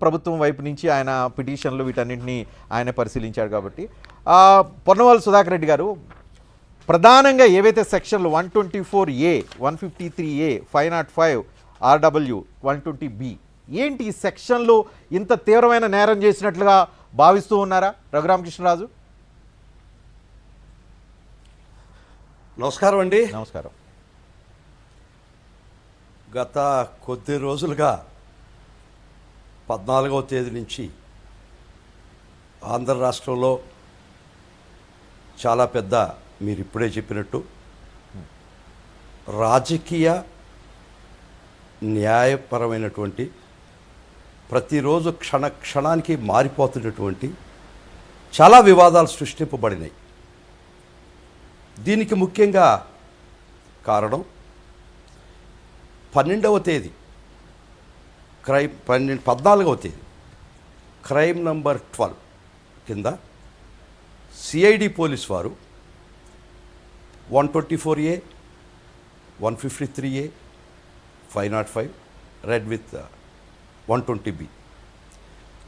ప్రభుత్వం వైపు నుంచి ఆయన పిటిషన్లు వీటన్నింటినీ ఆయన పరిశీలించాడు కాబట్టి పొన్నవాళ్ళు సుధాకర్ రెడ్డి గారు ప్రధానంగా ఏవైతే సెక్షన్లు 124A 153A 505 RW 120B ఏంటి ఈ సెక్షన్లు ఇంత తీవ్రమైన నేరం చేసినట్లుగా భావిస్తూ ఉన్నారా రఘురామకృష్ణరాజు? నమస్కారం అండి. నమస్కారం. గత కొద్ది రోజులుగా 14వ తేదీ నుంచి ఆంధ్ర రాష్ట్రంలో చాలా పెద్ద, మీరు ఇప్పుడే చెప్పినట్టు, రాజకీయ న్యాయపరమైనటువంటి ప్రతిరోజు క్షణానికి మారిపోతున్నటువంటి చాలా వివాదాలు సృష్టింపబడినాయి. దీనికి ముఖ్యంగా కారణం 12వ తేదీ 14వ తేదీ క్రైమ్ నంబర్ 12 కింద సిఐడి పోలీస్ వారు 124A 153A 505 red with 120B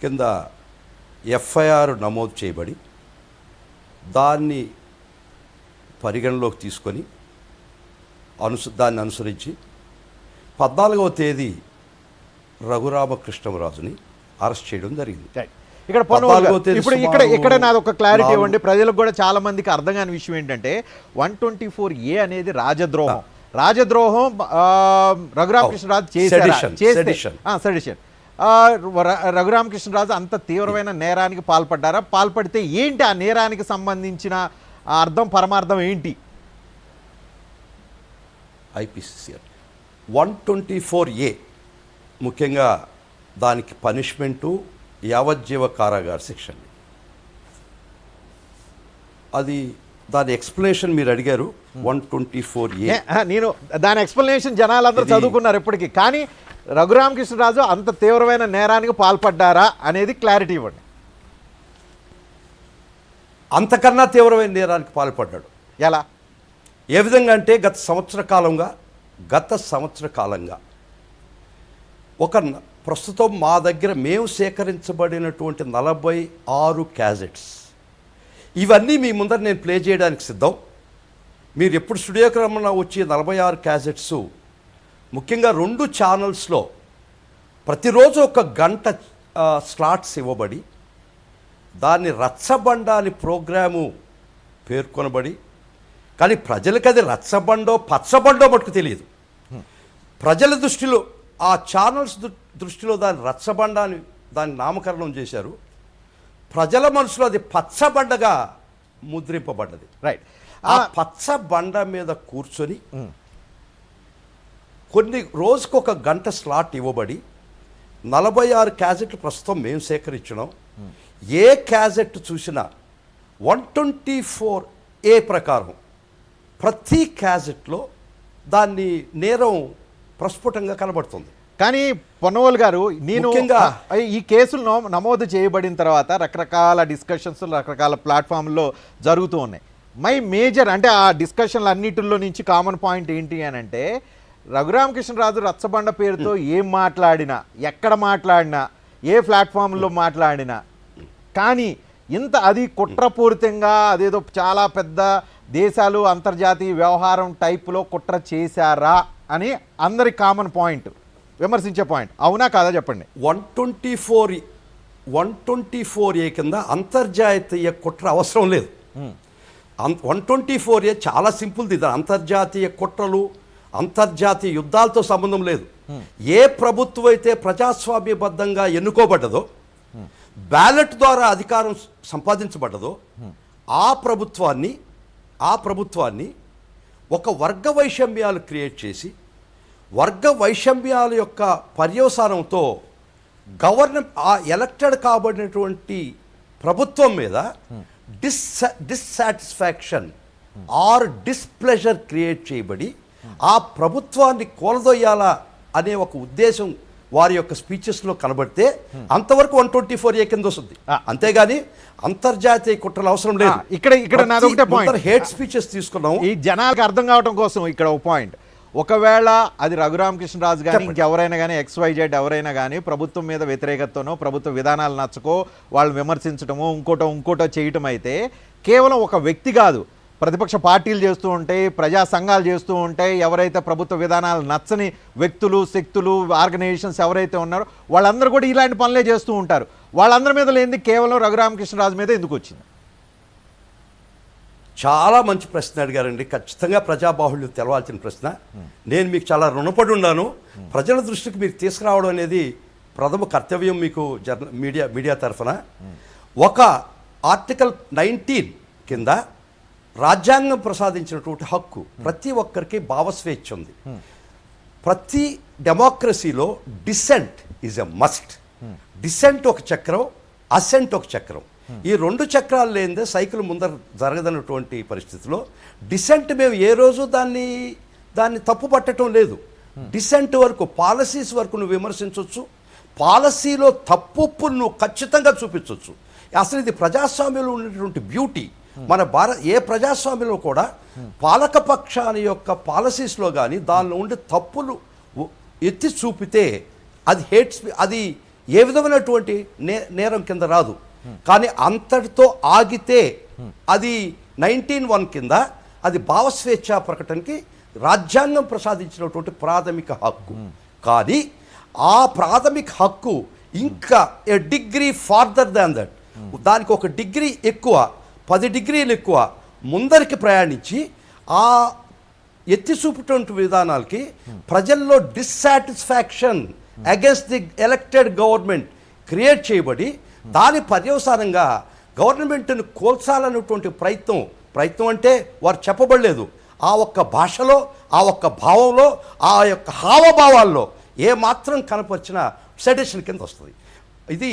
కింద ఎఫ్ఐఆర్ నమోదు చేయబడి దాన్ని పరిగణలోకి తీసుకొని దాన్ని అనుసరించి 14వ తేదీ రఘురామకృష్ణరాజుని అరెస్ట్ చేయడం జరిగింది. ఇక్కడ నాది ఒక క్లారిటీ ఇవ్వండి, ప్రజలకు కూడా చాలా మందికి అర్థం కాని విషయం ఏంటంటే 124A అనేది రాజద్రోహం. రఘురామకృష్ణరాజు సెడిషన్. రఘురామకృష్ణరాజు అంత తీవ్రమైన నేరానికి పాల్పడితే ఏంటి ఆ నేరానికి సంబంధించిన అర్థం పరమార్థం ఏంటి? ఐపీసీఆర్ 124A ముఖ్యంగా దానికి పనిష్మెంటు యావజ్జీవ కారాగార శిక్ష. అది దాని ఎక్స్ప్లెనేషన్ మీరు అడిగారు. 124A నేను దాని ఎక్స్ప్లెనేషన్ జనాలందరూ చదువుకున్నారు ఇప్పటికీ, కానీ రఘురామకృష్ణరాజు అంత తీవ్రమైన నేరానికి పాల్పడ్డారా అనేది క్లారిటీ ఇవ్వండి. అంతకన్నా తీవ్రమైన నేరానికి పాల్పడ్డాడు. ఎలా, ఏ విధంగా అంటే గత సంవత్సర కాలంగా ప్రస్తుతం మా దగ్గర మేము సేకరించబడినటువంటి 46 క్యాజెట్స్, ఇవన్నీ మీ ముందర నేను ప్లే చేయడానికి సిద్ధం. మీరు ఎప్పుడు స్టూడియోకి రమ్మన్నా వచ్చి 46 క్యాజెట్స్ ముఖ్యంగా 2 ఛానల్స్లో ప్రతిరోజు 1 గంట స్లాట్స్ ఇవ్వబడి దాన్ని రచ్చబండాలి ప్రోగ్రాము పేర్కొనబడి, కానీ ప్రజలకు అది రచ్చబండో పచ్చబండో మటుకు తెలియదు. ప్రజల దృష్టిలో ఆ ఛానల్స్ దృష్టిలో దాని రచ్చబండాన్ని దాని నామకరణం చేశారు. ప్రజల మనసులో అది పచ్చబండగా ముద్రింపబడ్డది. రైట్. ఆ పచ్చబండ మీద కూర్చొని రోజుకు 1 గంట స్లాట్ ఇవ్వబడి 46 క్యాజెట్లు ప్రస్తుతం మేము సేకరించినాం. ఏ క్యాజెట్ చూసినా 124A ప్రకారం ప్రతి క్యాజెట్లో దాన్ని నేరం ప్రస్ఫుటంగా కనబడుతుంది. కానీ పొన్నవాళ్ళు గారు, నేను ఈ కేసులు నమోదు చేయబడిన తర్వాత రకరకాల డిస్కషన్స్ రకరకాల ప్లాట్ఫామ్లో జరుగుతూ ఉన్నాయి. మేజర్ అంటే ఆ డిస్కషన్లు అన్నిటిలో నుంచి కామన్ పాయింట్ ఏంటి అని అంటే, రఘురామకృష్ణరాజు రచ్చబండ పేరుతో ఏం మాట్లాడినా, ఎక్కడ మాట్లాడినా, ఏ ప్లాట్ఫామ్లో మాట్లాడినా, కానీ అది కుట్రపూరితంగా అదేదో చాలా పెద్ద దేశాలు అంతర్జాతీయ వ్యవహారం టైపులో కుట్ర చేశారా అని అందరి కామన్ పాయింట్, విమర్శించే పాయింట్. అవునా కాదా చెప్పండి. 124A కింద అంతర్జాతీయ కుట్ర అవసరం లేదు. 124A చాలా సింపుల్ది. అంతర్జాతీయ కుట్రలు, అంతర్జాతీయ యుద్ధాలతో సంబంధం లేదు. ఏ ప్రభుత్వం అయితే ప్రజాస్వామ్యబద్ధంగా ఎన్నుకోబడ్డదో, బ్యాలెట్ ద్వారా అధికారం సంపాదించబడ్డదో ఆ ప్రభుత్వాన్ని ఒక వర్గ వైషమ్యాలు క్రియేట్ చేసి, వర్గ వైషమ్యాల యొక్క పర్యవసానంతో ఎలక్టెడ్ కాబడినటువంటి ప్రభుత్వం మీద డిస్సాటిస్ఫాక్షన్ ఆర్ డిస్ప్లెజర్ క్రియేట్ చేయబడి ఆ ప్రభుత్వాన్ని కూలదొయ్యాలా అనే ఒక ఉద్దేశం వారి యొక్క స్పీచెస్లో కనబడితే అంతవరకు 124A కింద వస్తుంది. అంతేగాని అంతర్జాతీయ కుట్రలు అవసరం లేదు. ఇక్కడ నాది ఒకటే పాయింట్, హేట్ స్పీచెస్ తీసుకున్నాం. ఈ జనాలకు అర్థం కావడం కోసం ఇక్కడ ఒక పాయింట్, ఒకవేళ అది రఘురామకృష్ణరాజు కానీ ఇంకెవరైనా కానీ XYZ ఎవరైనా కానీ ప్రభుత్వం మీద వ్యతిరేకతనో ప్రభుత్వ విధానాలు నచ్చకో వాళ్ళు విమర్శించడమో ఇంకోటో చేయటం అయితే కేవలం ఒక వ్యక్తి కాదు, ప్రతిపక్ష పార్టీలు చేస్తూ ఉంటాయి, ప్రజా సంఘాలు చేస్తూ ఉంటాయి, ఎవరైతే ప్రభుత్వ విధానాలు నచ్చని వ్యక్తులు, శక్తులు, ఆర్గనైజేషన్స్ ఎవరైతే ఉన్నారో వాళ్ళందరూ కూడా ఇలాంటి పనులే చేస్తూ ఉంటారు. వాళ్ళందరి మీద లేనిది కేవలం రఘురామకృష్ణరాజు మీద ఎందుకు వచ్చింది? చాలా మంచి ప్రశ్న అడిగారండి. ఖచ్చితంగా ప్రజాబాహుళ్యం తెలవాల్సిన ప్రశ్న. నేను మీకు చాలా రుణపడి ఉన్నాను. ప్రజల దృష్టికి మీరు తీసుకురావడం అనేది ప్రథమ కర్తవ్యం మీకు మీడియా తరఫున. ఒక ఆర్టికల్ 19 కింద రాజ్యాంగం ప్రసాదించినటువంటి హక్కు ప్రతి ఒక్కరికి భావస్వేచ్ఛ ఉంది. ప్రతి డెమోక్రసీలో dissent is a must. Dissent ఒక చక్రం, అసెంట్ ఒక చక్రం. ఈ 2 చక్రాలు లేనిదే సైకిల్ ముందర జరగదన్నటువంటి పరిస్థితిలో డిసెంట్ మేము ఏ రోజు దాన్ని తప్పు పట్టడం లేదు. డిసెంట్ వరకు, పాలసీస్ వరకు నువ్వు విమర్శించవచ్చు, పాలసీలో తప్పును నువ్వు ఖచ్చితంగా చూపించవచ్చు. అసలు ఇది ప్రజాస్వామ్యంలో ఉన్నటువంటి బ్యూటీ. మన ఏ ప్రజాస్వామ్యంలో కూడా పాలకపక్షాన్ని యొక్క పాలసీస్లో కానీ దానిలో ఉండే తప్పులు ఎత్తి చూపితే అది ఏ విధమైనటువంటి నేరం కింద రాదు. కానీ అంతటితో ఆగితే అది 19(1) కింద అది భావస్వేచ్ఛ ప్రకటనకి రాజ్యాంగం ప్రసాదించినటువంటి ప్రాథమిక హక్కు. కానీ ఆ ప్రాథమిక హక్కు ఇంకా ఏ డిగ్రీ ఫార్దర్ దాన్ దట్, దానికి ఒక డిగ్రీ ఎక్కువ, 10 డిగ్రీలు ఎక్కువ ముందరికి ప్రయాణించి ఆ ఎత్తి చూపుటువంటి విధానాలకి ప్రజల్లో dissatisfaction against the elected government create చేయబడి దాని పర్యవసానంగా గవర్నమెంట్ని కోల్చాలన్నటువంటి ప్రయత్నం అంటే వారు చెప్పబడలేదు. ఆ ఒక్క భాషలో, ఆ ఒక్క భావంలో, ఆ యొక్క హావభావాల్లో ఏ మాత్రం కనపరిచిన సెడిషన్ కింద వస్తుంది. ఇది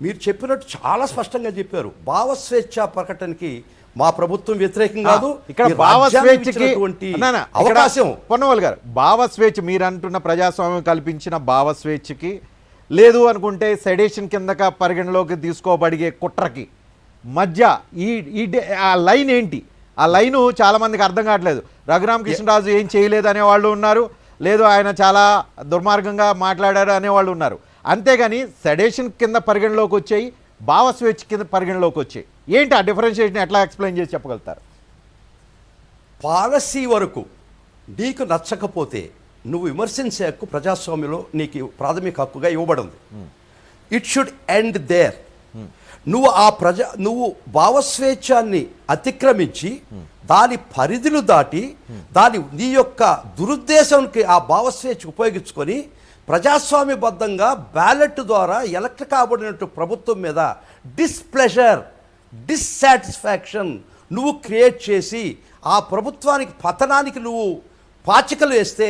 మీరు చెప్పినట్టు చాలా స్పష్టంగా చెప్పారు. భావస్వేచ్ఛ ప్రకటనకి మా ప్రభుత్వం వ్యతిరేకం కాదు. ఇక్కడ భావస్వేచ్ఛకి అవకాశం పొన్నవాళ్ళు గారు, భావస్వేచ్ఛ మీరు అంటున్న ప్రజాస్వామ్యం కల్పించిన భావస్వేచ్ఛకి లేదు అనుకుంటే సెడేషన్ కిందక పరిగణలోకి తీసుకోబడిగే కుట్రకి మధ్య ఆ లైన్ ఏంటి? ఆ లైను చాలామందికి అర్థం కావట్లేదు. రఘురామకృష్ణరాజు ఏం చేయలేదు అనేవాళ్ళు ఉన్నారు, లేదు ఆయన చాలా దుర్మార్గంగా మాట్లాడారు అనేవాళ్ళు ఉన్నారు. అంతేగాని సెడేషన్ కింద పరిగణలోకి వచ్చాయి, భావస్వేచ్ఛ కింద పరిగణలోకి వచ్చాయి. ఏంటి ఆ డిఫరెన్షియేషన్ ఎట్లా ఎక్స్ప్లెయిన్ చేసి చెప్పగలుగుతారు? పాలసీ వరకు నీకు నచ్చకపోతే నువ్వు విమర్శించే హక్కు ప్రజాస్వామ్యంలో నీకు ప్రాథమిక హక్కుగా ఇవ్వబడింది. It should end there. నువ్వు భావస్వేచ్ఛాన్ని అతిక్రమించి దాని పరిధులు దాటి నీ యొక్క దురుద్దేశానికి ఆ భావస్వేచ్ఛ ఉపయోగించుకొని ప్రజాస్వామ్యబద్ధంగా బ్యాలెట్ ద్వారా ఎలక్ట్ కాబడినట్టు ప్రభుత్వం మీద డిస్ప్లెజర్, డిస్సాటిస్ఫాక్షన్ నువ్వు క్రియేట్ చేసి ఆ ప్రభుత్వానికి పతనానికి నువ్వు పాచికలు వేస్తే,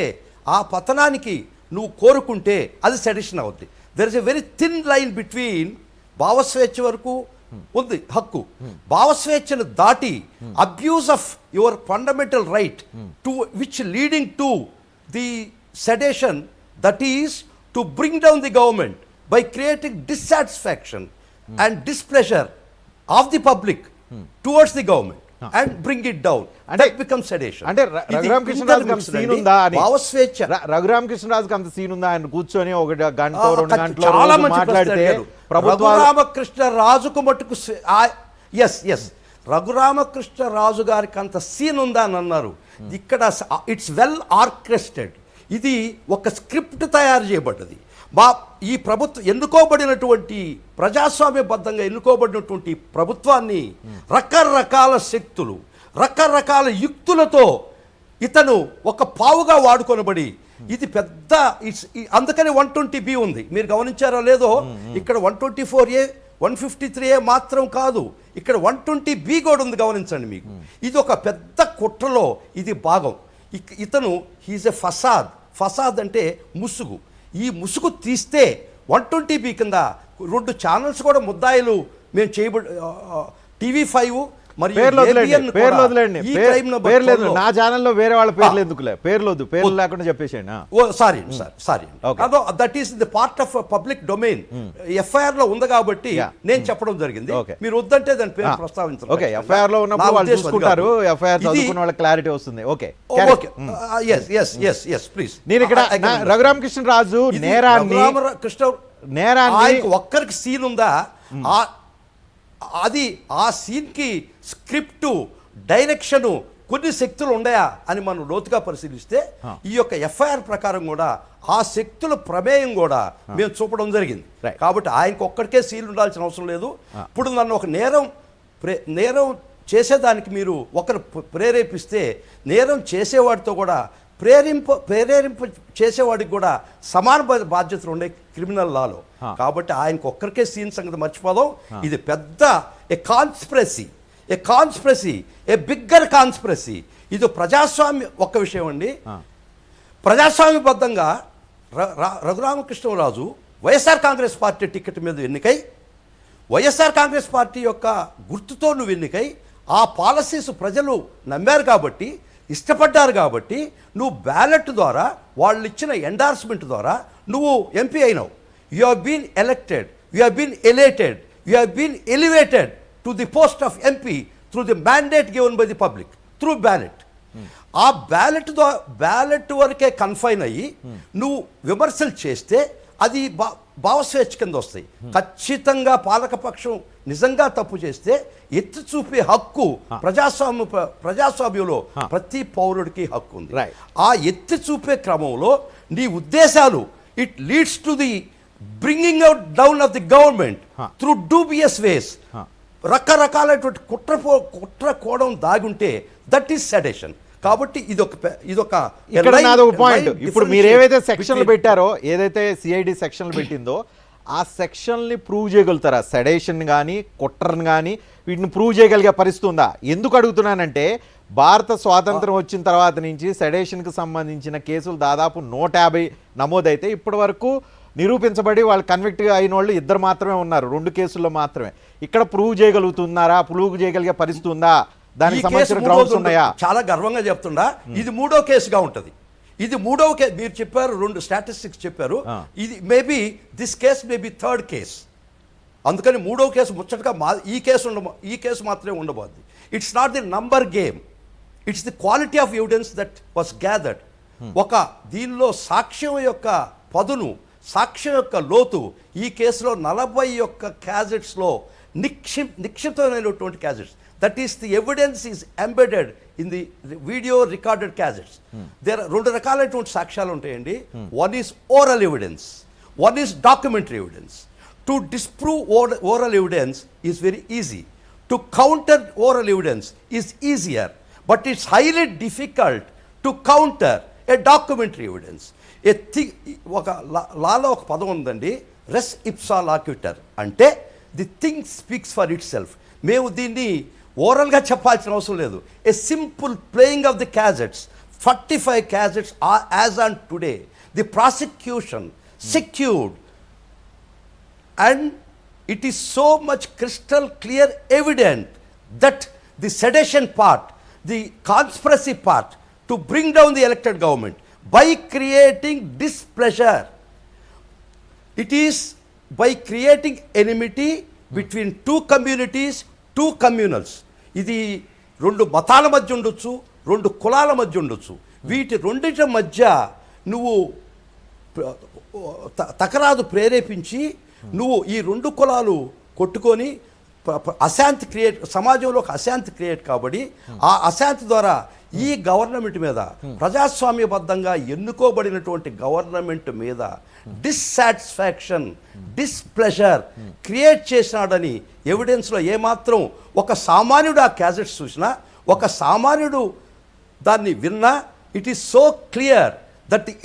ఆ పతనానికి నువ్వు కోరుకుంటే అది సెడిషన్ అవుద్ది. There is a very thin line between భావస్వేచ్ఛ వరకు ఉంది హక్కు, భావస్వేచ్ఛను దాటి abuse of your fundamental right to which leading to the sedition, that is to bring down the government by creating dissatisfaction and displeasure of the public towards the government and bring it down, and that becomes sedition. అంటే రఘురామకృష్ణరాజుకి అంత scene ఉందా అని, రఘురామకృష్ణరాజుకి అంత scene ఉందా ఆయన కూర్చొని ఒక గంట 2 గంటలు మాట్లాడితే రఘురామకృష్ణరాజుకు మట్టుకు ఎస్ రఘురామకృష్ణరాజు గారికి అంత సీన్ ఉందా అని అన్నారు. ఇక్కడ ఇట్స్ వెల్ ఆర్కెస్ట్రేటెడ్. ఇది ఒక స్క్రిప్ట్ తయారు చేయబడ్డది. ఈ ప్రభుత్వం ఎన్నుకోబడినటువంటి ప్రజాస్వామ్యబద్ధంగా ఎన్నుకోబడినటువంటి ప్రభుత్వాన్ని రకరకాల శక్తులు, రకరకాల యుక్తులతో ఇతను ఒక పావుగా వాడుకొనబడి ఇది పెద్ద అందుకని 120B ఉంది. మీరు గమనించారో లేదో, ఇక్కడ 124A 153A మాత్రం కాదు, ఇక్కడ 120B కూడా ఉంది. గమనించండి, మీకు ఇది ఒక పెద్ద కుట్రలో ఇది భాగం. ఇతను హీజ్ ఎ ఫసాద్ అంటే ముసుగు. ఈ ముసుగు తీస్తే 120B కింద 2 ఛానల్స్ కూడా ముద్దాయిలు మేము చేయబడి, TV5 మరియు పేర్లు వదిలేండి, ABN కూడా పేర్లు వదిలేండి, ఈ crime number పేర్లు లేదు. 12 లో- నా ఛానల్లో వేరే వాళ్ళ పేర్లు ఎందుకులే, పేర్లు వద్దు, పేర్లు లేకుండా చెప్పేసేయండి. Oh sorry sorry Okay. That is the part of public domain. FIR లో ఉంది కాబట్టి Yeah. నేను చెప్పడం జరిగింది. Okay. మీరు వద్దంటే దాని పేరు ప్రస్తావించండి. ఓకే, ఎఫ్ఐఆర్ లో ఉన్నప్పుడు వాళ్ళు చూసుకుంటారు, ఎఫ్ఐఆర్ చదువుకున్న వాళ్ళకి క్లారిటీ వస్తుంది. Okay, okay yes please. నేను ఇక్కడ రఘురామకృష్ణరాజు నేరాన్ని ఆయనకు ఒక్కరికి సీన్ ఉందా? అది ఆ సీన్ కి స్క్రిప్ట్ డైరెక్షన్ కొన్ని శక్తులు ఉన్నాయా అని మనం లోతుగా పరిశీలిస్తే ఈ యొక్క ఎఫ్ఐఆర్ ప్రకారం కూడా ఆ శక్తుల ప్రమేయం కూడా మేము చూపడం జరిగింది. కాబట్టి ఆయనకు ఒక్కడికే సీల్ ఉండాల్సిన అవసరం లేదు. ఇప్పుడు నన్ను ఒక నేరం చేసేదానికి మీరు ఒకరు ప్రేరేపిస్తే నేరం చేసేవాడితో కూడా ప్రేరేరింప చేసేవాడికి కూడా సమాన బాధ్యతలు ఉండే క్రిమినల్ లాలో. కాబట్టి ఆయనకు ఒక్కరికే సీన్ సంగతి మర్చిపోదాం. ఇది పెద్ద కాన్స్పిరసీ, ఏ బిగ్గర్ కాన్స్పిరసీ. ఇది ప్రజాస్వామ్య ఒక్క విషయం అండి. ప్రజాస్వామ్యబద్ధంగా రఘురామకృష్ణరాజు వైఎస్ఆర్ కాంగ్రెస్ పార్టీ టికెట్ మీద ఎన్నికై, వైఎస్ఆర్ కాంగ్రెస్ పార్టీ యొక్క గుర్తుతో నువ్వు ఎన్నికై, ఆ పాలసీస్ ప్రజలు నమ్మారు కాబట్టి, ఇష్టపడ్డారు కాబట్టి నువ్వు బ్యాలెట్ ద్వారా వాళ్ళు ఇచ్చిన ఎండార్స్మెంట్ ద్వారా నువ్వు ఎంపీ అయినావు. You have been elected, you have been elated, you have been elevated to the post of MP through the mandate given by the public through ballot. ఆ బ్యాలెట్ వరకే కన్ఫైన్ అయ్యి నువ్వు విమర్శలు చేస్తే అది భావస్వేచ్ఛ కింద వస్తాయి. ఖచ్చితంగా పాలకపక్షం నిజంగా తప్పు చేస్తే ఎత్తి చూపే హక్కు ప్రజాస్వామ్యంలో ప్రతి పౌరుడికి హక్కు ఉంది. ఆ ఎత్తి చూపే క్రమంలో నీ ఉద్దేశాలు it leads to the bringing out down of the government through dubious ways, రకరకాలైనటువంటి కుట్ర కోణం దాగుంటే దట్ ఈస్ సెడేషన్. కాబట్టి ఇదొక ఇక్కడ నాదొక పాయింట్. ఇప్పుడు మీరు ఏవైతే సెక్షన్లు పెట్టారో, ఏదైతే సిఐడి సెక్షన్లు పెట్టిందో ఆ సెక్షన్ని ప్రూవ్ చేయగలుగుతారా? సెడేషన్ కానీ కుట్రను కానీ వీటిని ప్రూవ్ చేయగలిగే పరిస్థితి ఉందా? ఎందుకు అడుగుతున్నానంటే భారత స్వాతంత్రం వచ్చిన తర్వాత నుంచి సెడేషన్కి సంబంధించిన కేసులు దాదాపు 150 నమోదైతే ఇప్పటి వరకు నిరూపించబడి వాళ్ళు కన్విక్ట్ అయిన వాళ్ళు 2 మాత్రమే ఉన్నారు, 2 కేసుల్లో మాత్రమే. ఇక్కడ ప్రూవ్ చేయగలుగుతున్నారా? ప్రూవ్ చేయగలిగే పరిస్థితి ఉందా? దానికి సంబంధించిన గ్రౌండ్స్ ఉన్నాయా? చాలా గర్వంగా చెప్తుండా ఇది 3వ కేసుగా ఉంటుంది. ఇది 3వ కేసు. మీరు చెప్పారు 2 స్టాటిస్టిక్స్ చెప్పారు. ఇది maybe this case maybe 3rd case. అందుకని 3వ కేసు ముచ్చటగా ఈ కేసు మాత్రమే ఉండబోద్ది. It's not the number game, it's the quality of evidence that was gathered. ఒక దీనిలో సాక్ష్యం యొక్క పదును, సాక్ష్యం యొక్క లోతు ఈ కేసులో 41 క్యాజెట్స్లో నిక్షిప్తమైనటువంటి క్యాజెట్స్. That is, the evidence is embedded in the video recorded cassettes. There are 2 రకాలైనటువంటి సాక్ష్యాలు ఉంటాయండి. One is oral evidence, one is documentary evidence. To disprove oral evidence is very easy. To counter oral evidence is easier, but it's highly difficult to counter a documentary evidence. ఒక లాలో ఒక పదం ఉందండి, రెస్ ipsa loquitur, అంటే the thing speaks for itself. మేము దీన్ని ఓరల్గా చెప్పాల్సిన అవసరం లేదు. A simple playing of the cassettes, 45 cassettes are as on today the prosecution secured, and it is so much crystal clear evident that the sedition part, the conspiracy part to bring down the elected government by creating displeasure, it is by creating enmity between 2 communities, 2 communals. ఇది 2 మతాల మధ్య ఉండొచ్చు, 2 కులాల మధ్య ఉండొచ్చు. వీటి రెండింటి మధ్య నువ్వు తకరాదు ప్రేరేపించి నువ్వు ఈ 2 కులాలు కొట్టుకొని అశాంతి క్రియేట్, సమాజంలో ఒక అశాంతి క్రియేట్ కాబట్టి ఆ అశాంతి ద్వారా ఈ గవర్నమెంట్ మీద, ప్రజాస్వామ్యబద్ధంగా ఎన్నుకోబడినటువంటి గవర్నమెంట్ మీద డిస్సాటిస్ఫాక్షన్, డిస్ప్లెజర్ క్రియేట్ చేసినాడని ఎవిడెన్స్లో ఏమాత్రం ఒక సామాన్యుడు ఆ క్యాజెట్స్ చూసినా, ఒక సామాన్యుడు దాన్ని విన్నా, it is so clear that the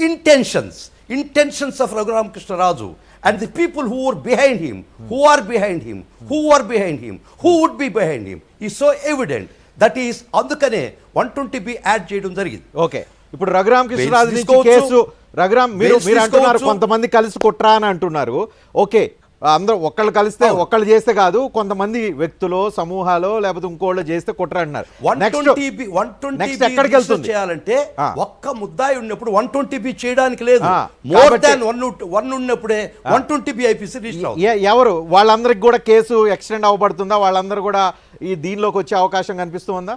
intentions of Raghuram-Krishnaraju and the people who were behind him, who are behind him, who were behind him, who would be behind him is so evident. That is, అందుకనే 120B add చేయడం జరిగింది. Okay, ఇప్పుడు రఘురామకృష్ణరాజు నుంచి case, Raghuram మీరు అంటున్నారు కొంతమంది కలిసి కుట్రా అని అంటున్నారు. ఓకే, అందరూ ఒక్కళ్ళు కలిస్తే ఒక్కళ్ళు చేస్తే కాదు, కొంతమంది వ్యక్తులు సమూహాలు లేకపోతే ఇంకోళ్ళు చేస్తే కుట్ర అంటున్నారు. నెక్స్ట్ ఎక్కడికి వెళ్తుంది చేయాలంటే ఒక్క ముద్దాయి ఉన్నప్పుడు 120B చేయడానికి లేదు. మోర్ దాన్ 1 ఉన్నప్పుడే 120B ఐపీసీ రిజిస్టర్ ఎవరు వాళ్ళందరికి కూడా కేసు ఎక్స్టెండ్ అవ్వబడుతుందా? వాళ్ళందరూ కూడా ఈ దీనిలోకి వచ్చే అవకాశం కనిపిస్తుందా?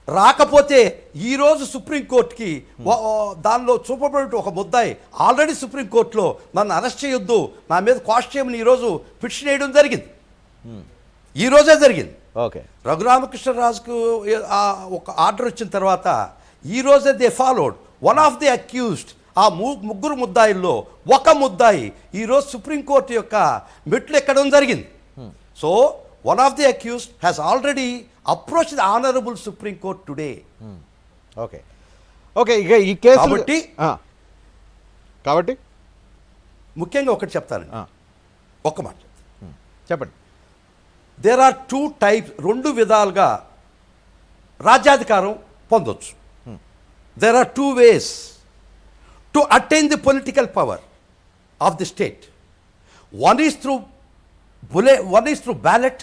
రాకపోతే ఈ రోజు సుప్రీంకోర్టుకి దానిలో చూపబడి ఒక ముద్దాయి ఆల్రెడీ సుప్రీంకోర్టులో నన్ను అరెస్ట్ చేయొద్దు, నా మీద క్వాష్ చేయమని ఈరోజు పిటిషన్ వేయడం జరిగింది. ఈ రోజే జరిగింది. ఓకే, రఘురామకృష్ణరాజుకు ఒక ఆర్డర్ వచ్చిన తర్వాత ఈ రోజే they followed one of the accused. ఆ ముగ్గురు ముద్దాయిల్లో ఒక ముద్దాయి ఈరోజు సుప్రీంకోర్టు యొక్క మెట్లు ఎక్కడం జరిగింది. So one of the accused has already approach the honourable supreme court today. Okay okay, ఇక ఈ కేసు కాబట్టి ముఖ్యంగా ఒకటి చెప్తాను, ఒక్క మాట చెప్పండి. దేర్ ఆర్ 2 టైప్స్, 2 విధాలుగా రాజ్యాధికారం పొందొచ్చు. There are 2 ways to attain the political power of the state. One is through ballot,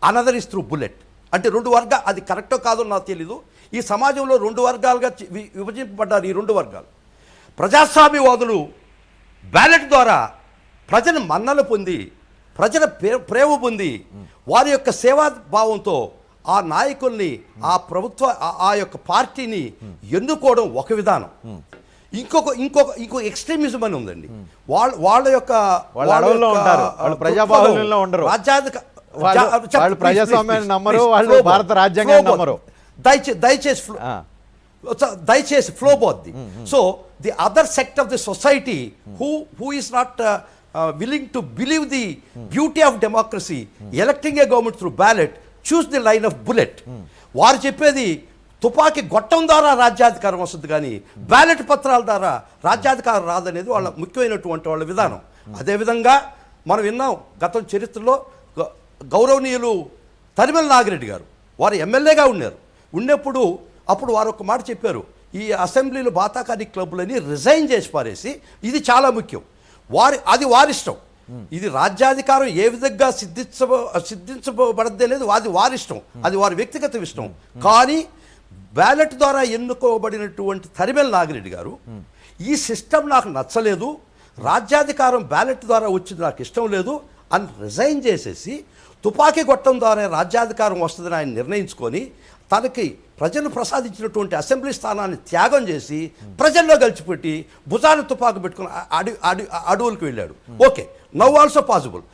another is through bullet. అంటే 2 వర్గాలు, అది కరెక్టో కాదో నాకు తెలీదు. ఈ సమాజంలో 2 వర్గాలుగా విభజింపబడ్డారు ఈ 2 వర్గాలు. ప్రజాస్వామ్యవాదులు బ్యాలెట్ ద్వారా ప్రజల మన్నలు పొంది, ప్రజల ప్రేమ పొంది, వారి యొక్క సేవాభావంతో ఆ నాయకుల్ని, ఆ ప్రభుత్వ ఆ యొక్క పార్టీని ఎన్నుకోవడం ఒక విధానం. ఇంకో ఎక్స్ట్రీమిజం అని ఉందండి. వాళ్ళ యొక్క ప్రజాస్వామ్యాన్ని నమ్మరు, వాళ్ళు భారత రాజ్యాంగాన్ని నమ్మరు. దయచేసి ఫ్లో పోద్ది. So the other sect of the society who is not willing to believe the beauty of democracy, electing a government through ballot, choose the line of bullet. వారు చెప్పేది తుపాకీ గొట్టం ద్వారా రాజ్యాధికారం వస్తుంది, కానీ బ్యాలెట్ పత్రాల ద్వారా రాజ్యాధికారం రాదనేది వాళ్ళ ముఖ్యమైనటువంటి వాళ్ళ విధానం. అదేవిధంగా మనం విన్నాం గతం చరిత్రలో గౌరవనీయులు తరిమెల నాగిరెడ్డి గారు, వారు ఎమ్మెల్యేగా ఉన్నప్పుడు అప్పుడు వారు ఒక మాట చెప్పారు, ఈ అసెంబ్లీలో బాతాకాని క్లబ్లని రిజైన్ చేసి పారేసి, ఇది చాలా ముఖ్యం, అది వారిష్టం, ఇది రాజ్యాధికారం ఏ విధంగా సిద్ధించబడద్ది అనేది అది వారిష్టం, అది వారి వ్యక్తిగత ఇష్టం. కానీ బ్యాలెట్ ద్వారా ఎన్నుకోబడినటువంటి తరిమెల నాగిరెడ్డి గారు, ఈ సిస్టమ్ నాకు నచ్చలేదు, రాజ్యాధికారం బ్యాలెట్ ద్వారా వచ్చింది నాకు ఇష్టం లేదు అని రిజైన్ చేసేసి, తుపాకీ గొట్టం ద్వారా రాజ్యాధికారం వస్తుందని ఆయన నిర్ణయించుకొని తనకి ప్రజలు ప్రసాదించినటువంటి అసెంబ్లీ స్థానాన్ని త్యాగం చేసి ప్రజల్లో గలిచిపెట్టి భుజాన్ని తుపాకు పెట్టుకుని అడవులకు వెళ్ళాడు. Okay, now also possible.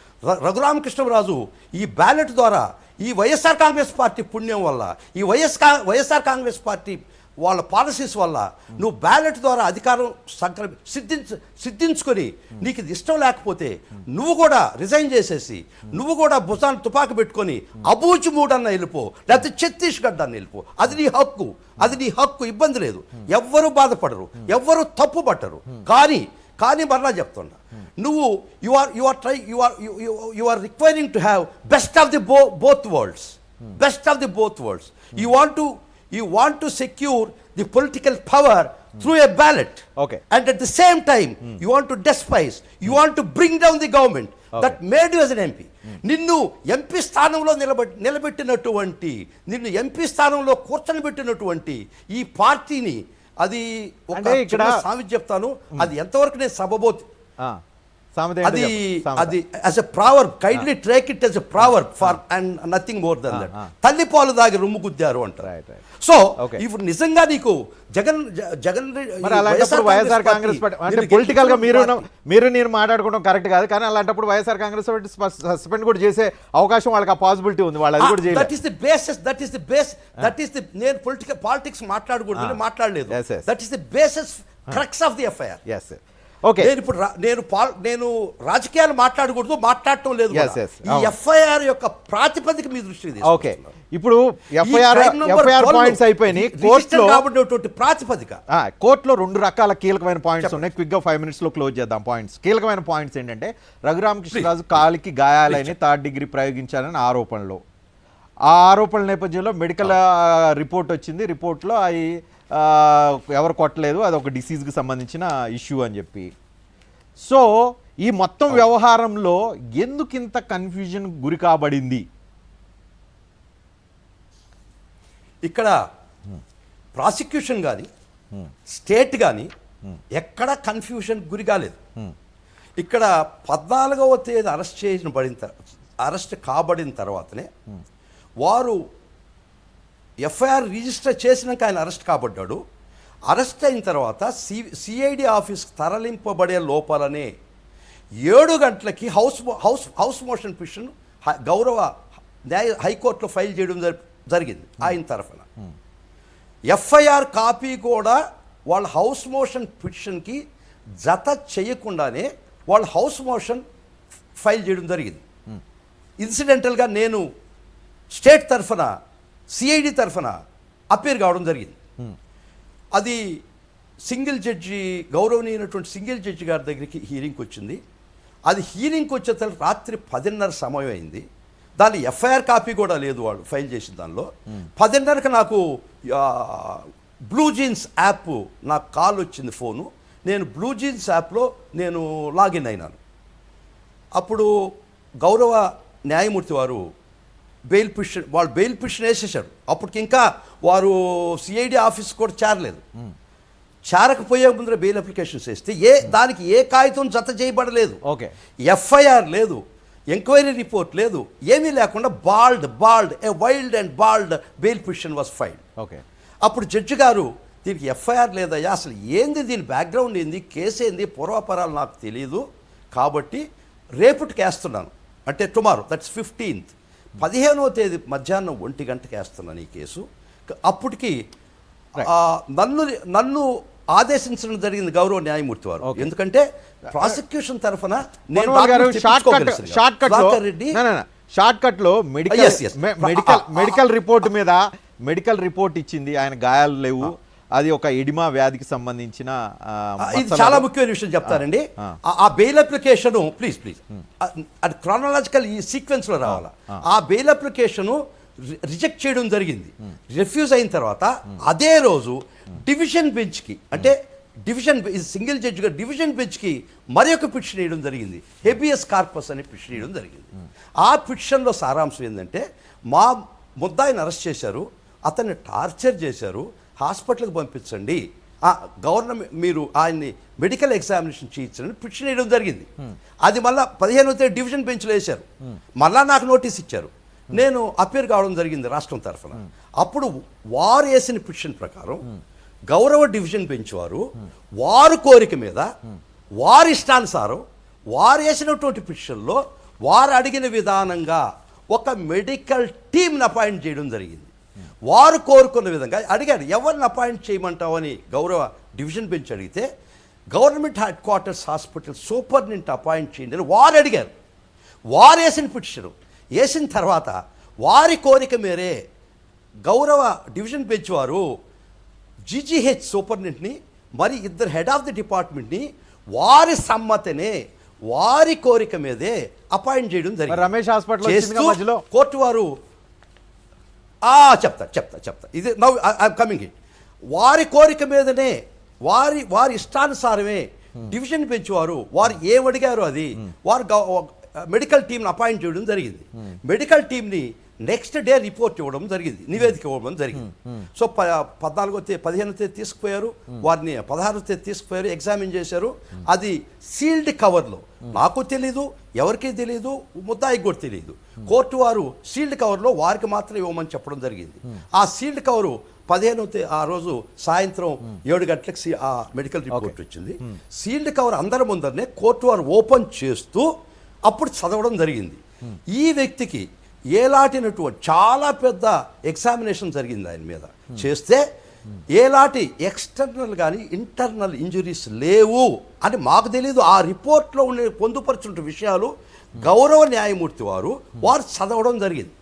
Raghurama Krishna Raju ఈ బ్యాలెట్ ద్వారా, ఈ వైఎస్ఆర్ కాంగ్రెస్ పార్టీ పుణ్యం వల్ల, ఈ వైఎస్ఆర్ కాంగ్రెస్ పార్టీ వాళ్ళ పాలసీస్ వల్ల నువ్వు బ్యాలెట్ ద్వారా అధికారం సిద్ధించుకొని నీకు ఇది ఇష్టం లేకపోతే నువ్వు కూడా రిజైన్ చేసేసి, నువ్వు కూడా భుజాన్ని తుపాకు పెట్టుకొని అబూచి మూడన్న వెళ్ళిపో, లేకపోతే ఛత్తీస్గఢ్ అన్న వెళ్ళిపో. అది నీ హక్కు, ఇబ్బంది లేదు, ఎవ్వరూ బాధపడరు, ఎవ్వరూ తప్పు పట్టరు. కానీ మరలా చెప్తున్నా, నువ్వు you are requiring to have best of the both worlds. You want to secure the political power through a ballot. Okay. And at the same time, you want to despise, you want to bring down the government that made you as an MP. నిన్ను MP స్థానంలో నిలబెట్టినటువంటి, నిన్ను MP స్థానంలో కూర్చొనిబెట్టినటువంటి ఈ పార్టీని, అది ఇక్కడ సామెత చెప్తాను, అది ఎంతవరకు నేను సబబోత్, అది as a proverb, kindly take it as a proverb for and nothing more than that. తల్లి పాలు దాగి రొమ్ము గుద్దారు అంటారు. సో ఇప్పుడు నిజంగా నీకు జగన్ వైఎస్ఆర్ కాంగ్రెస్ అంటే పొలిటికల్ గా మీరు నేను మాట్లాడుకోవడం కరెక్ట్ కాదు, కానీ అలాంటప్పుడు వైఎస్ఆర్ కాంగ్రెస్ సస్పెండ్ కూడా చేసే అవకాశం వాళ్ళకి ఆ పాసిబిలిటీ ఉంది. వాళ్ళు అది కూడా చేయలేదు. దట్ ఈస్ ది నేను పాలిటిక్స్ మాట్లాడకూడదు, మాట్లాడలేదు. That is the basis crux of the FIR. నేను రాజకీయాలు మాట్లాడకూడదు, మాట్లాడటం లేదు. ఈ ఎఫ్ఐఆర్ యొక్క ప్రాతిపదిక మీ దృష్టికి. ఓకే, ఇప్పుడు ఎఫ్ఐఆర్ పాయింట్స్ అయిపోయినాయి. ప్రాతిపదిక కోర్టులో 2 రకాల కీలకమైన పాయింట్స్ ఉన్నాయి. క్విక్ గా 5 minutes లో క్లోజ్ చేద్దాం. పాయింట్స్, కీలకమైన పాయింట్స్ ఏంటంటే, రఘురామకృష్ణరాజు కాలికి గాయాలని 3rd degree ప్రయోగించాలని ఆరోపణలు. ఆ ఆరోపణల నేపథ్యంలో మెడికల్ రిపోర్ట్ వచ్చింది. రిపోర్ట్లో అవి ఎవరు కొట్టలేదు, అది ఒక డిసీజ్కి సంబంధించిన ఇష్యూ అని చెప్పి. సో ఈ మొత్తం వ్యవహారంలో ఎందుకింత కన్ఫ్యూజన్ గురి కాబడింది? ఇక్కడ ప్రాసిక్యూషన్ కానీ స్టేట్ కానీ ఎక్కడ కన్ఫ్యూషన్ గురి కాలేదు. ఇక్కడ 14వ తేదీ అరెస్ట్ కాబడిన తర్వాతనే వారు ఎఫ్ఐఆర్ రిజిస్టర్ చేసినాక ఆయన అరెస్ట్ కాబడ్డాడు. అరెస్ట్ అయిన తర్వాత సిఐడి ఆఫీస్కి తరలింపబడే లోపలనే 7 గంటలకి హౌస్ మోషన్ పిటిషన్ గౌరవ హైకోర్టులో ఫైల్ చేయడం జరిగింది ఆయన తరఫున. ఎఫ్ఐఆర్ కాపీ కూడా వాళ్ళ హౌస్ మోషన్ పిటిషన్కి జత చేయకుండానే వాళ్ళ హౌస్ మోషన్ ఫైల్ చేయడం జరిగింది. ఇన్సిడెంటల్గా నేను స్టేట్ తరఫున సిఐడి తరఫున అపీర్ కావడం జరిగింది. అది సింగిల్ జడ్జి గౌరవనీయమైనటువంటి సింగిల్ జడ్జి గారి దగ్గరికి హీరింగ్కి వచ్చింది. అది హీరింగ్కి వచ్చే తర్వాత రాత్రి 10:30 సమయం అయింది. దాని ఎఫ్ఐఆర్ కాపీ కూడా లేదు వాళ్ళు ఫైల్ చేసిన దానిలో. 10:30కి నాకు బ్లూ జీన్స్ యాప్ నాకు కాల్ వచ్చింది ఫోను. నేను బ్లూ జీన్స్ యాప్లో నేను లాగిన్ అయినాను. అప్పుడు గౌరవ న్యాయమూర్తి వారు బెయిల్ పిటిషన్ వేసేసాడు. అప్పటికి ఇంకా వారు సిఐడి ఆఫీస్ కూడా చేరలేదు. చేరకపోయే ముందర బెయిల్ అప్లికేషన్స్ వేస్తే దానికి ఏ కాగితం జత చేయబడలేదు. ఓకే, ఎఫ్ఐఆర్ లేదు, ఎంక్వైరీ రిపోర్ట్ లేదు, ఏమీ లేకుండా bald a wild and bald bail petition was filed. Okay, అప్పుడు జడ్జి గారు దీనికి ఎఫ్ఐఆర్ లేదయ్యా, అసలు ఏంది దీని బ్యాక్గ్రౌండ్ ఏంది, కేసు ఏంది, పూర్వాపరాలు నాకు తెలియదు, కాబట్టి రేపటికి వేస్తున్నాను, అంటే టుమారో దట్స్ 15th 15వ తేదీ మధ్యాహ్నం 1 గంటకి వేస్తున్నాను ఈ కేసు. అప్పటికి నన్ను ఆదేశించడం జరిగింది గౌరవ న్యాయమూర్తి వారు. ఎందుకంటే ప్రాసిక్యూషన్ తరఫున షార్ట్ కట్ లో మెడికల్ రిపోర్ట్ ఇచ్చింది, ఆయన గాయాలు లేవు, అది ఒక ఎడిమా వ్యాధికి సంబంధించిన. ఇది చాలా ముఖ్యమైన విషయం చెప్తారండి. ఆ బెయిల్ అప్లికేషన్ ప్లీజ్ అది క్రానలాజికల్ ఈ సీక్వెన్స్ లో రావాలా. ఆ బెయిల్ అప్లికేషన్ రిజెక్ట్ చేయడం జరిగింది. రిఫ్యూజ్ అయిన తర్వాత అదే రోజు డివిజన్ బెంచ్కి, అంటే సింగిల్ జడ్జిగా డివిజన్ బెంచ్కి మరొక పిటిషన్ వేయడం జరిగింది. హెబియస్ కార్పస్ అనే పిటిషన్ వేయడం జరిగింది. ఆ పిటిషన్లో సారాంశం ఏంటంటే, మా ముద్దాయిని అరెస్ట్ చేశారు, అతన్ని టార్చర్ చేశారు, హాస్పిటల్కి పంపించండి, గవర్నమెంట్ మీరు ఆయన్ని మెడికల్ ఎగ్జామినేషన్ చేయించండి పిటిషన్ వేయడం జరిగింది. అది మళ్ళీ 15వ తేదీ డివిజన్ బెంచ్లో వేశారు. మళ్ళా నాకు నోటీస్ ఇచ్చారు. నేను అపీర్ కావడం జరిగింది రాష్ట్రం తరఫున. అప్పుడు వారు వేసిన పిటిషన్ ప్రకారం గౌరవ డివిజన్ బెంచ్ వారు కోరిక మీద వారి ఇష్టానుసారం వారు వేసినటువంటి పిటిషన్లో వారు అడిగిన విధానంగా ఒక మెడికల్ టీమ్ని అపాయింట్ చేయడం జరిగింది. వారు కోరుకున్న విధంగా అడిగారు, ఎవరిని అపాయింట్ చేయమంటావని గౌరవ డివిజన్ బెంచ్ అడిగితే, government head quarters hospital superintendent appoint చేయండి అని వారు అడిగారు. వారు వేసిన పిటిషన్ వేసిన తర్వాత వారి కోరిక మేరే గౌరవ డివిజన్ బెంచ్ వారు జీజీహెచ్ సూపరింటెండెంట్ని మరి ఇద్దరు హెడ్ ఆఫ్ ది డిపార్ట్మెంట్ని వారి సమ్మతనే వారి కోరిక మీదే అపాయింట్ చేయడం జరిగింది. రమేష్ హాస్పిటల్ కోర్టు వారు చెప్తా ఇది నౌ ఐఎమ్ కమింగ్ ఇట్. వారి కోరిక మీదనే వారి ఇష్టానుసారమే డివిజన్ బెంచ్ వారు ఏమడిగారో అది వారు మెడికల్ టీంని అపాయింట్ చేయడం జరిగింది. మెడికల్ టీంని నెక్స్ట్ డే రిపోర్ట్ ఇవ్వడం జరిగింది, నివేదిక ఇవ్వడం జరిగింది. సో 15వ తేదీ తీసుకుపోయారు, వారిని 16వ తేదీ తీసుకుపోయారు, ఎగ్జామిన్ చేశారు. అది సీల్డ్ కవర్లో, నాకు తెలీదు, ఎవరికీ తెలియదు, ముద్దాయికి కూడా తెలియదు. కోర్టు వారు సీల్డ్ కవర్లో వారికి మాత్రం ఇవ్వమని చెప్పడం జరిగింది. ఆ సీల్డ్ కవరు 15వ తేదీ ఆ రోజు సాయంత్రం 7 గంటలకు ఆ మెడికల్ రిపోర్ట్ వచ్చింది. సీల్డ్ కవర్ అందరి ముందరనే కోర్టు వారు ఓపెన్ చేస్తూ అప్పుడు చదవడం జరిగింది. ఈ వ్యక్తికి ఏలాంటినటువంటి చాలా పెద్ద ఎగ్జామినేషన్ జరిగింది ఆయన మీద చేస్తే, ఏలాంటి ఎక్స్టర్నల్ కానీ ఇంటర్నల్ ఇంజురీస్ లేవు అని మాకు తెలీదు. ఆ రిపోర్ట్లో ఉండే పొందుపరుచున్న విషయాలు గౌరవ న్యాయమూర్తి వారు చదవడం జరిగింది.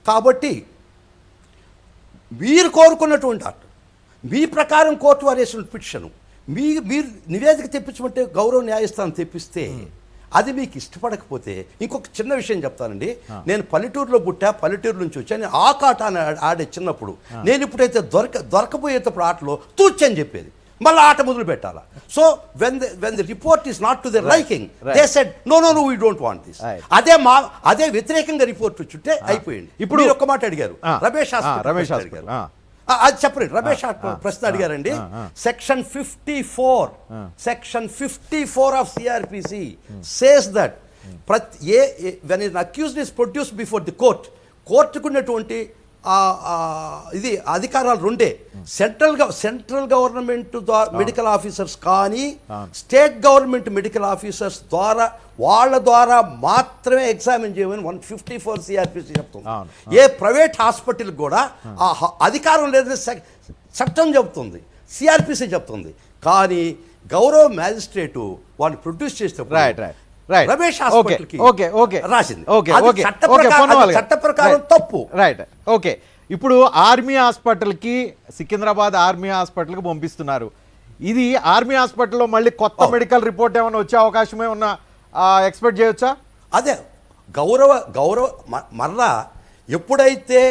కాబట్టి మీరు కోరుకున్నటువంటి మీ ప్రకారం కోర్టు వారు వేసిన పిటిషను మీరు నివేదిక తెప్పించమంటే గౌరవ న్యాయస్థానం తెప్పిస్తే, అది మీకు ఇష్టపడకపోతే, ఇంకొక చిన్న విషయం చెప్తానండి. నేను పల్లెటూరులో పుట్టా, పల్లెటూరు నుంచి వచ్చా. నేను ఆట ఆడే చిన్నప్పుడు నేను ఇప్పుడైతే దొరకబోయేటప్పుడు ఆటలో తూచని చెప్పేది. మళ్ళీ ఆట మొదలు పెట్టాలా. So when the report is not to the liking they said no we don't want this. అదే వ్యతిరేకంగా రిపోర్ట్ వచ్చుంటే అయిపోయింది. ఇప్పుడు ఒక్క మాట అడిగారు రమేష్ అడిగారు, అది చెప్పండి. రమేష్ ప్రశ్న అడిగారండి. Section 54 of CrPC says that when in accused is produced before the కోర్టుకు ఉన్నటువంటి ఇది అధికారాలు రెండే. సెంట్రల్ గవర్నమెంట్ మెడికల్ ఆఫీసర్స్ కానీ స్టేట్ గవర్నమెంట్ మెడికల్ ఆఫీసర్స్ ద్వారా వాళ్ళ ద్వారా మాత్రమే ఎగ్జామిన్ చేయమని 154 సిఆర్పిసి చెప్తుంది. ఏ ప్రైవేట్ హాస్పిటల్ కూడా ఆ అధికారం లేదని చట్టం చెబుతుంది, సిఆర్పిసి చెప్తుంది. కానీ గౌరవ మ్యాజిస్ట్రేటు వాళ్ళు ప్రొడ్యూస్ చేస్తే రమేష్ హాస్పిటల్కి రాసింది చట్ట ప్రకారం తప్పు. Right, okay. ఇప్పుడు ఆర్మీ హాస్పిటల్కి, సికింద్రాబాద్ ఆర్మీ హాస్పిటల్కి పంపిస్తున్నారు. ఇది ఆర్మీ హాస్పిటల్లో మళ్ళీ కొత్త మెడికల్ రిపోర్ట్ ఏమైనా వచ్చే అవకాశం ఏమన్నా ఎక్స్పెక్ట్ చేయొచ్చా? అదే గౌరవ మరలా ఎప్పుడైతే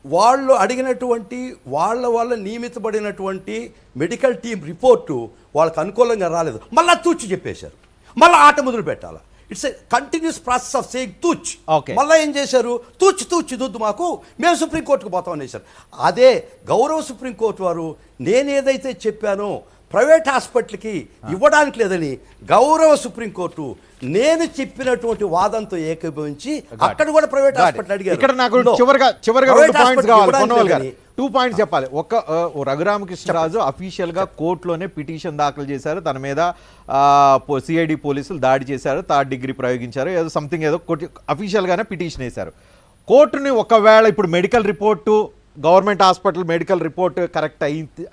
వాళ్ళు అడిగినటువంటి వాళ్ళ నియమితబడినటువంటి మెడికల్ టీం రిపోర్టు వాళ్ళకి అనుకూలంగా రాలేదు, మళ్ళీ తూచి చెప్పేశారు, మళ్ళీ ఆట మొదలు పెట్టాలి. It's a continuous process of saying తూచ్. మళ్ళీ ఏం చేశారు, తూచి దుద్దు మాకు, మేము సుప్రీంకోర్టుకు పోతామని చేశారు. అదే గౌరవ సుప్రీంకోర్టు వారు నేనేదైతే చెప్పానో ప్రైవేట్ హాస్పిటల్కి ఇవ్వడానికి లేదని గౌరవ సుప్రీంకోర్టు నేను చెప్పినటువంటి వాదంతో ఏకీభవించి అక్కడ కూడా ప్రైవేట్ హాస్పిటల్ అడిగారు. ఇక్కడ నాకు చివరిగా 2 పాయింట్స్ కావాలి, 2 పాయింట్స్ చెప్పాలి. రఘురామకృష్ణరాజు అఫీషియల్ గా కోర్టులోనే పిటిషన్ దాఖలు చేశారు, తన మీద సిఐడి పోలీసులు దాడి చేశారు, 3rd డిగ్రీ ప్రయోగించారు, ఏదో సంథింగ్ ఏదో అఫీషియల్ గానే పిటిషన్ వేశారు. కోర్టుని ఒకవేళ ఇప్పుడు medical report, government hospital medical report correct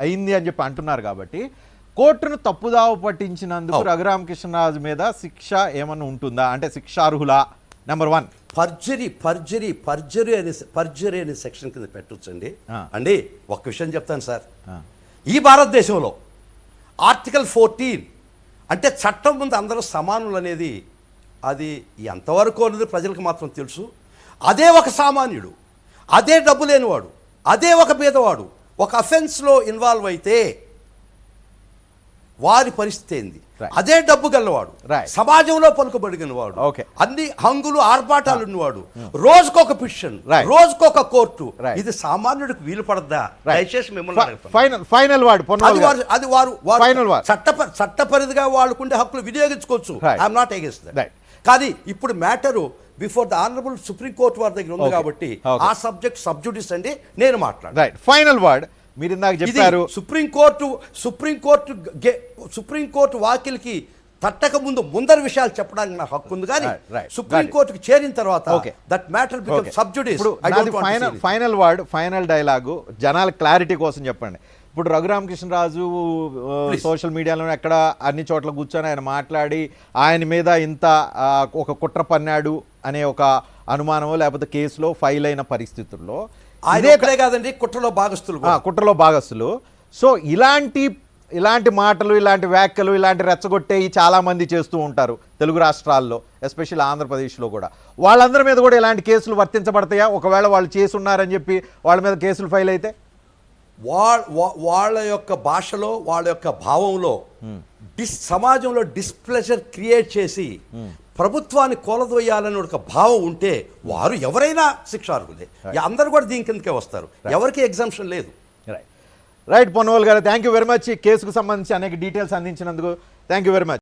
అయింది అని చెప్పి అంటున్నారు కాబట్టి కోర్టును తప్పుదావ పట్టించినందుకు రఘురామకృష్ణరాజు మీద శిక్ష ఏమన్నా ఉంటుందా, అంటే శిక్షార్హులా? నెంబర్ 1 పర్జరీ అనే సెక్షన్ కింద పెట్టొచ్చండి. అండి ఒక విషయం చెప్తాను సార్, ఈ భారతదేశంలో ఆర్టికల్ 14 అంటే చట్టం ముందు అందరూ సమానులు అనేది అది ఎంతవరకు అనేది ప్రజలకు మాత్రం తెలుసు. అదే ఒక సామాన్యుడు, అదే డబ్బు లేనివాడు, అదే ఒక పేదవాడు ఒక అఫెన్స్లో ఇన్వాల్వ్ అయితే వారి పరిస్థితి ఏంది? అదే డబ్బు గలవాడు, సమాజంలో పలుకుబడిన వాడు, అన్ని హంగులు ఆర్భాటాలు ఉన్నవాడు, రోజుకొక పిటిషన్, రోజుకొక కోర్టు, ఇది సామాన్యుడికి వీలు పడద్దా? దయచేసి చట్టపరిధిగా వాళ్ళకుండే హక్కులు వినియోగించుకోవచ్చు, ఐఎమ్ నాట్ అగేన్స్ట్ దట్. కానీ ఇప్పుడు matter before the honourable supreme court వారి దగ్గర ఉంది కాబట్టి ఆ సబ్జెక్ట్ సబ్జుడిస్ అండి, నేను మాట్లాడాను. ఫైనల్ వర్డ్ మీరు ఇందాక చెప్పారు, సుప్రీంకోర్టు వాకిల్కి తట్టక ముందర విషయాలు చెప్పడానికి నా హక్కు ఉంది, కానీ సుప్రీంకోర్టుకి చేరిన తర్వాత that matter becomes sub judice. Final word, final dialogue జనాల క్లారిటీ కోసం చెప్పండి. ఇప్పుడు రఘురామకృష్ణరాజు సోషల్ మీడియాలో ఎక్కడ అన్ని చోట్ల కూర్చొని ఆయన మాట్లాడి ఆయన మీద ఇంత ఒక కుట్ర పన్నాడు అనే ఒక అనుమానమో లేకపోతే కేసులో ఫైల్ అయిన పరిస్థితుల్లో అదే కాదండి, కుట్రలో భాగస్తులు. సో ఇలాంటి మాటలు, ఇలాంటి వ్యాఖ్యలు, ఇలాంటి రెచ్చగొట్టేవి చాలా మంది చేస్తూ ఉంటారు తెలుగు రాష్ట్రాల్లో, ఎస్పెషల్లీ ఆంధ్రప్రదేశ్లో కూడా. వాళ్ళందరి మీద కూడా ఇలాంటి కేసులు వర్తించబడతాయా ఒకవేళ వాళ్ళు చేసున్నారని చెప్పి వాళ్ళ మీద కేసులు ఫైల్ అయితే? వాళ్ళ యొక్క భాషలో, వాళ్ళ యొక్క భావంలో సమాజంలో డిస్ప్లెజర్ క్రియేట్ చేసి ప్రభుత్వాన్ని కూలదోయాలని ఒక భావం ఉంటే వారు ఎవరైనా శిక్షార్హులే. అందరూ కూడా దీని కిందకే వస్తారు, ఎవరికి ఎగ్జామ్షన్ లేదు. రైట్ పొన్నవల్ గారు, థ్యాంక్ యూ వెరీ మచ్. ఈ కేసుకు సంబంధించి అనేక డీటెయిల్స్ అందించినందుకు థ్యాంక్ యూ వెరీ మచ్.